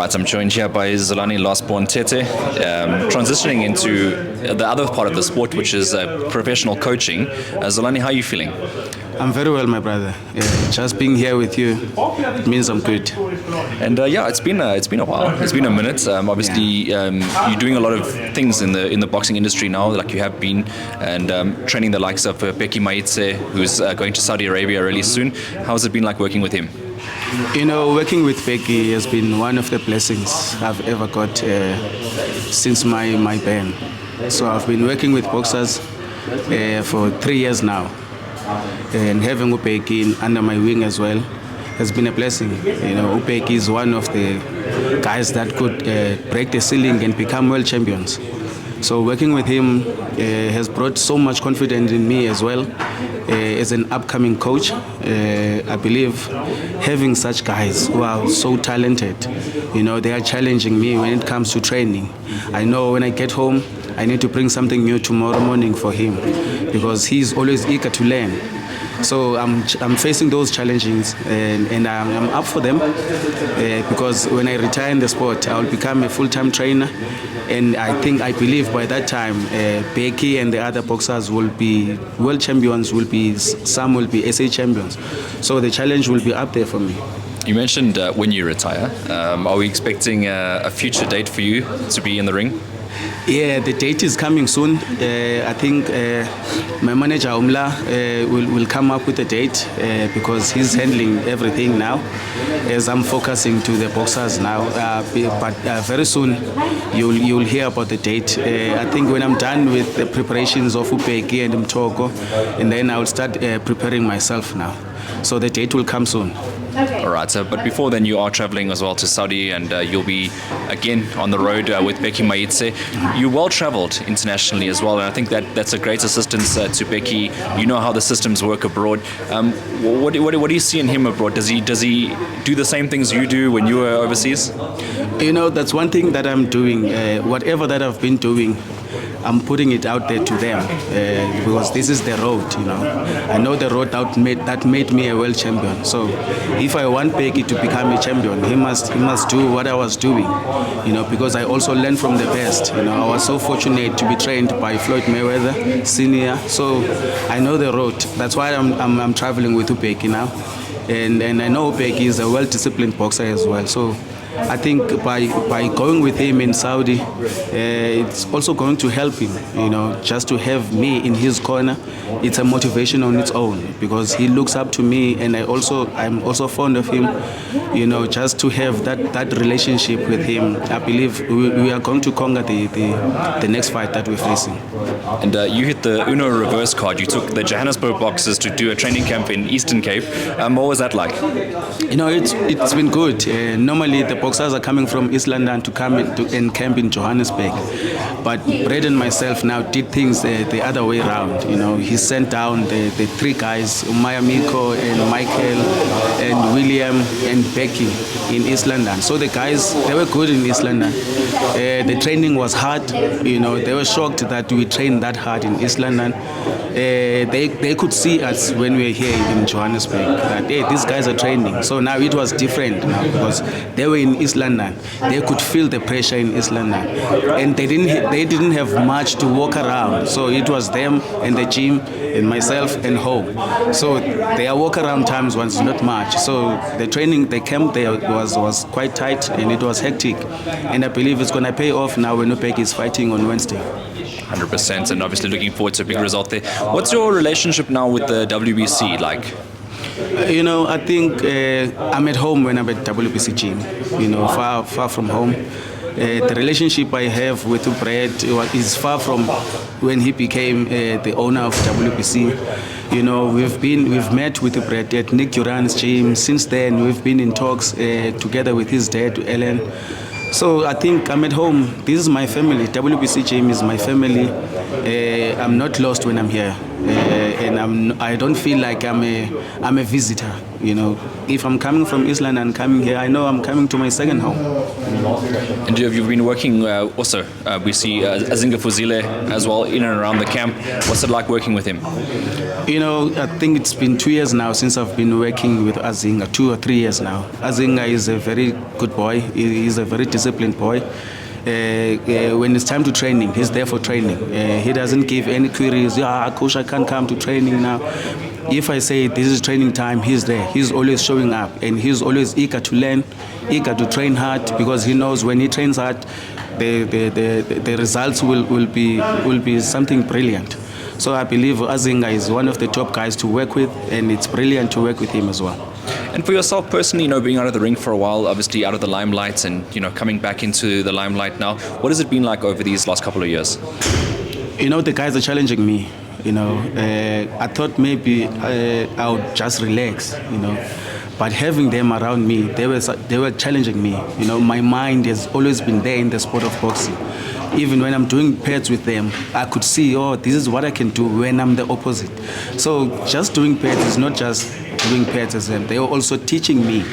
right, I'm joined here by Zolani Tete, transitioning into the other part of the sport, which is professional coaching. Zolani, how are you feeling? I'm very well, my brother. Just being here with you, it means I'm good. And it's been a while. It's been a minute. Obviously, you're doing a lot of things in the boxing industry now, like you have been, and training the likes of Becky Maitse, who's going to Saudi Arabia really soon. How's it been like working with him? You know, working with Becky has been one of the blessings I've ever got since my ban. So I've been working with boxers for 3 years now. And having Upeki under my wing as well has been a blessing. You know, Upeki is one of the guys that could break the ceiling and become world champions. So working with him has brought so much confidence in me as well. As an upcoming coach, I believe having such guys who are so talented, you know, they are challenging me when it comes to training. I know when I get home, I need to bring something new tomorrow morning for him because he's always eager to learn. So I'm facing those challenges and I'm up for them because when I retire in the sport, I'll become a full-time trainer. And I believe by that time, Becky and the other boxers will be world champions, some will be SA champions. So the challenge will be up there for me. You mentioned when you retire. Are we expecting a future date for you to be in the ring? Yeah, the date is coming soon. I think my manager Umla will come up with a date because he's handling everything now as I'm focusing to the boxers now. But very soon you'll hear about the date. I think when I'm done with the preparations of Upeki and Mtoko, and then I'll start preparing myself now. So the date will come soon. All right, but before then you are traveling as well to Saudi and you'll be again on the road with Becky Maitse. You're well traveled internationally as well, and I think that's a great assistance to Becky. You know how the systems work abroad. What do you see in him abroad? Does he do the same things you do when you were overseas? You know, that's one thing that I'm doing. Whatever that I've been doing, I'm putting it out there to them because this is the road, you know. I know the road that made me a world champion. So if I want Becky to become a champion, he must do what I was doing, you know, because I also learned from the best. You know, I was so fortunate to be trained by Floyd Mayweather, senior. So I know the road. That's why I'm traveling with Becky now, and I know Becky is a well-disciplined boxer as well. So I think by going with him in Saudi, it's also going to help him, you know, just to have me in his corner. It's a motivation on its own because he looks up to me, and I'm also fond of him, you know, just to have that relationship with him. I believe we are going to conquer the next fight that we're facing. And you hit the Uno reverse card. You took the Johannesburg boxers to do a training camp in Eastern Cape. What was that like? You know, it's been good. Normally the boxers are coming from East London to come and camp in Johannesburg, but Brad and myself now did things the other way around. You know, he sent down the three guys, Umaya Miko and Michael and William and Becky in East London. So the guys, they were good in East London. The training was hard. You know, they were shocked that we trained that hard in East London. They could see us when we were here in Johannesburg that, hey, these guys are training. So now it was different now because they were in East London. They could feel the pressure in East London, and they didn't have much to walk around. So it was them and the gym and myself and home. So their walk around times was not much. So the camp there was quite tight and it was hectic. And I believe it's going to pay off now when Upeki is fighting on Wednesday. 100%, and obviously looking forward to a big result there. What's your relationship now with the WBC like? You know, I think I'm at home when I'm at WBC gym, you know, far from home. The relationship I have with Brad is far from when he became the owner of WBC. You know, we've met with Brad at Nick Duran's gym. Since then, we've been in talks together with his dad, Ellen. So I think I'm at home. This is my family. WBC gym is my family. I'm not lost when I'm here. and I don't feel like I'm a visitor. If I'm coming from East London and coming here, I know I'm coming to my second home. And you've been working also, we see Azinga Fuzile as well in and around the camp. What's it like working with him? I think it's been 2 years now since I've been working with Azinga, 2 or 3 years now. Azinga is a very good boy. He's a very disciplined boy. When it's time to training, he's there for training. He doesn't give any queries. Coach, I can't come to training now. If I say this is training time, he's there. He's always showing up, and he's always eager to learn, eager to train hard, because he knows when he trains hard, the results will be something brilliant. So I believe Azinga is one of the top guys to work with, and it's brilliant to work with him as well. And for yourself personally, being out of the ring for a while, obviously out of the limelight, and coming back into the limelight now, what has it been like over these last couple of years? The guys are challenging me. I thought maybe I would just relax. But having them around me, they were challenging me. My mind has always been there in the sport of boxing. Even when I'm doing pads with them, I could see, this is what I can do when I'm the opposite. So just doing pads is not just doing pads as them. They are also teaching me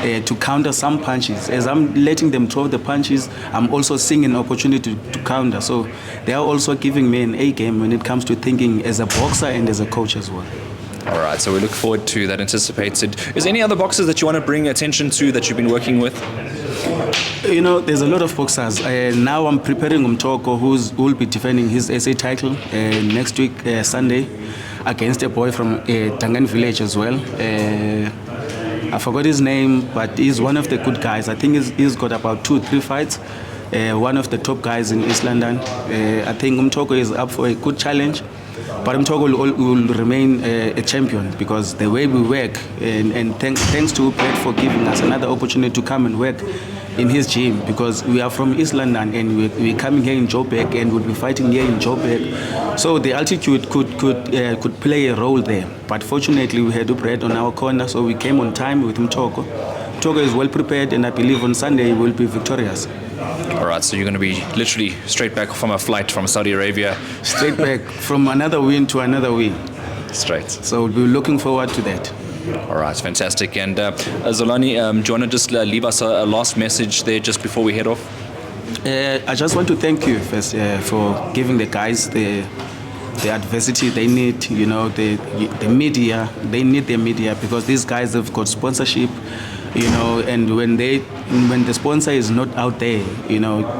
to counter some punches. As I'm letting them throw the punches, I'm also seeing an opportunity to counter. So they are also giving me an A game when it comes to thinking as a boxer and as a coach as well. All right, so we look forward to that anticipated. Is there any other boxers that you want to bring attention to that you've been working with? There's a lot of boxers. Now I'm preparing Umtoko, who will be defending his SA title next week, Sunday, against a boy from Tangan village as well. I forgot his name, but he's one of the good guys. I think he's got about 2-3 fights. One of the top guys in East London. I think Umtoko is up for a good challenge. But Umtoko will remain a champion, because the way we work, and thanks to Brett for giving us another opportunity to come and work in his gym, because we are from East London and we're coming here in Joburg and we'll be fighting here in Joburg. So the altitude could play a role there. But fortunately we had Brett on our corner, so we came on time with Umtoko. Umtoko is well prepared, and I believe on Sunday he will be victorious. All right, so you're going to be literally straight back from a flight from Saudi Arabia. Straight back from another win to another win. Straight. So we'll be looking forward to that. All right, fantastic. And Zolani, do you want to just leave us a last message there just before we head off? I just want to thank you first for giving the guys the adversity they need. The media, they need the media, because these guys have got sponsorship. And when the sponsor is not out there,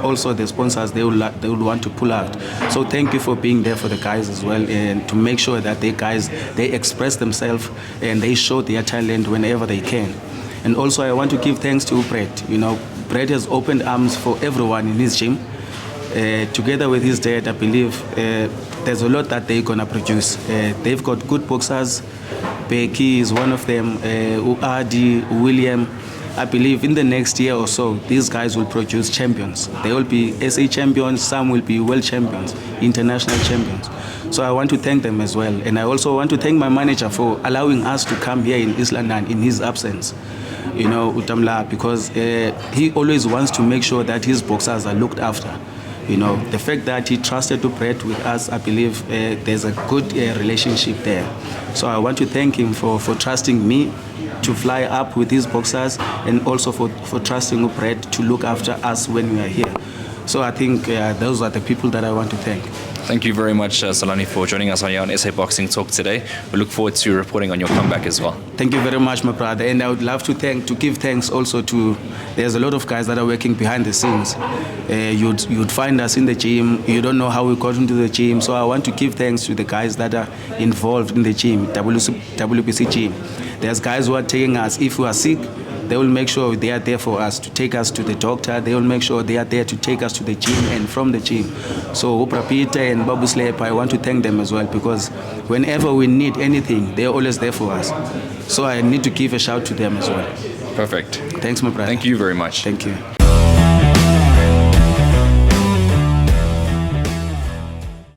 also the sponsors, they will want to pull out. So thank you for being there for the guys as well, and to make sure that they express themselves and they show their talent whenever they can. And also I want to give thanks to Brett. Brett has opened arms for everyone in his gym. Together with his dad, I believe there's a lot that they're gonna produce. They've got good boxers. Becky is one of them, Adi, William. I believe in the next year or so, these guys will produce champions. They will be SA champions, some will be world champions, international champions. So I want to thank them as well. And I also want to thank my manager for allowing us to come here in East London in his absence. Utamla, because he always wants to make sure that his boxers are looked after. The fact that he trusted to Brett with us, I believe there's a good relationship there. So I want to thank him for trusting me to fly up with his boxers, and also for trusting Brett to look after us when we are here. So I think those are the people that I want to thank. Thank you very much, Zolani, for joining us here on SA Boxing Talk today. We look forward to reporting on your comeback as well. Thank you very much, my brother. And I would love to give thanks also to, there's a lot of guys that are working behind the scenes. You'd find us in the gym. You don't know how we got into the gym. So I want to give thanks to the guys that are involved in the gym, WBC gym. There's guys who are taking us, if we are sick, they will make sure they are there for us, to take us to the doctor. They will make sure they are there to take us to the gym and from the gym. So Oprah Peter and Babu Slep, I want to thank them as well, because whenever we need anything, they're always there for us. So I need to give a shout to them as well. Perfect. Thanks, my brother. Thank you very much. Thank you.